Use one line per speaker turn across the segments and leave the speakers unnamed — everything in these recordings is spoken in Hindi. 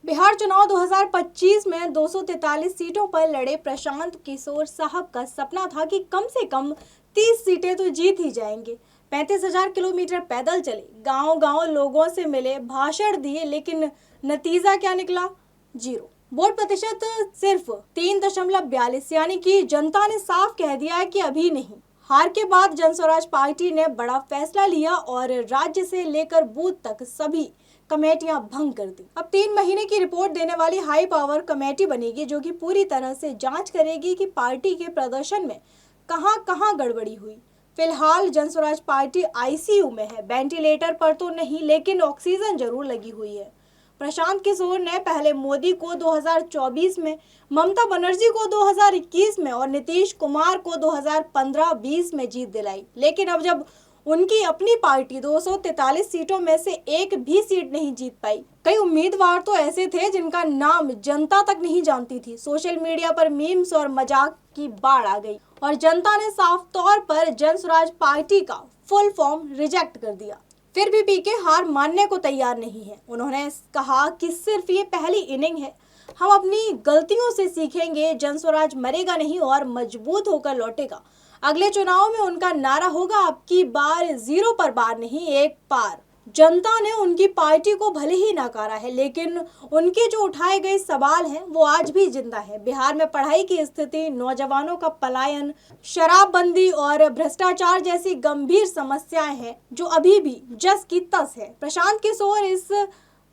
बिहार चुनाव 2025 में 243 सीटों पर लड़े प्रशांत किशोर साहब का सपना था कि कम से कम 30 सीटें तो जीत ही जाएंगे। 35,000 किलोमीटर पैदल चले, गांव-गांव लोगों से मिले, भाषण दिए, लेकिन नतीजा क्या निकला? जीरो। वोट प्रतिशत सिर्फ 3.42, यानी कि जनता ने साफ कह दिया है कि अभी नहीं। हार के बाद जनस्वराज पार्टी ने बड़ा फैसला लिया और राज्य से लेकर बूथ तक सभी कमेटियां भंग कर दी। अब 3 महीने की रिपोर्ट देने वाली हाई पावर कमेटी बनेगी, जो कि पूरी तरह से जांच करेगी कि पार्टी के प्रदर्शन में कहां-कहां गड़बड़ी हुई। फिलहाल जनस्वराज पार्टी आईसीयू में है, वेंटिलेटर पर तो नहीं, लेकिन ऑक्सीजन जरूर लगी हुई है। प्रशांत किशोर ने पहले मोदी को 2024 में, ममता बनर्जी को 2021 में और नीतीश कुमार को 2015-20 में जीत दिलाई, लेकिन अब जब उनकी अपनी पार्टी 243 सीटों में से एक भी सीट नहीं जीत पाई। कई उम्मीदवार तो ऐसे थे जिनका नाम जनता तक नहीं जानती थी। सोशल मीडिया पर मीम्स और मजाक की बाढ़ आ गई और जनता ने साफ तौर पर जनस्वराज पार्टी का फुल फॉर्म रिजेक्ट कर दिया। फिर भी पीके हार मानने को तैयार नहीं है। उन्होंने कहा कि सिर्फ ये पहली इनिंग है, हम अपनी गलतियों से सीखेंगे, जनस्वराज मरेगा नहीं और मजबूत होकर लौटेगा। अगले चुनाव में उनका नारा होगा, अब की बार 0 पर बार नहीं, 1 पार। जनता ने उनकी पार्टी को भले ही नकारा है, लेकिन उनके जो उठाए गए सवाल हैं वो आज भी जिंदा है। बिहार में पढ़ाई की स्थिति, नौजवानों का पलायन, शराबबंदी और भ्रष्टाचार जैसी गंभीर समस्याएं हैं जो अभी भी जस की तस है। प्रशांत किशोर इस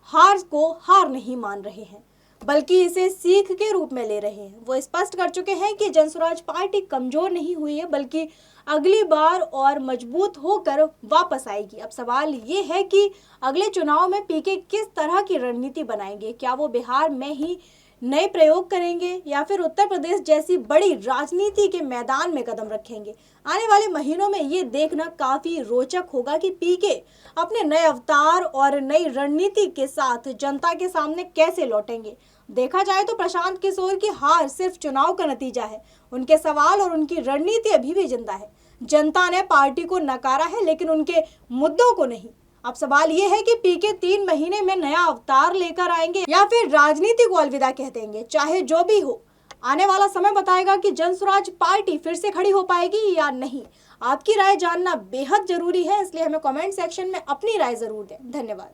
हार को हार नहीं मान रहे हैं, बल्कि इसे सीख के रूप में ले रहे हैं। वो स्पष्ट कर चुके हैं कि जनस्वराज पार्टी कमजोर नहीं हुई है, बल्कि अगली बार और मजबूत होकर वापस आएगी। अब सवाल ये है कि अगले चुनाव में पीके किस तरह की रणनीति बनाएंगे। क्या वो बिहार में ही नए प्रयोग करेंगे या फिर उत्तर प्रदेश जैसी बड़ी राजनीति के मैदान में कदम रखेंगे। आने वाले महीनों में ये देखना काफी रोचक होगा कि पीके अपने नए अवतार और नई रणनीति के साथ जनता के सामने कैसे लौटेंगे। देखा जाए तो प्रशांत किशोर की हार सिर्फ चुनाव का नतीजा है, उनके सवाल और उनकी रणनीति अभी भी जिंदा है। जनता ने पार्टी को नकारा है, लेकिन उनके मुद्दों को नहीं। अब सवाल ये है कि पीके 3 महीने में नया अवतार लेकर आएंगे या फिर राजनीति को अलविदा कह देंगे। चाहे जो भी हो, आने वाला समय बताएगा कि जनस्वराज पार्टी फिर से खड़ी हो पाएगी या नहीं। आपकी राय जानना बेहद जरूरी है, इसलिए हमें कमेंट सेक्शन में अपनी राय जरूर दें। धन्यवाद।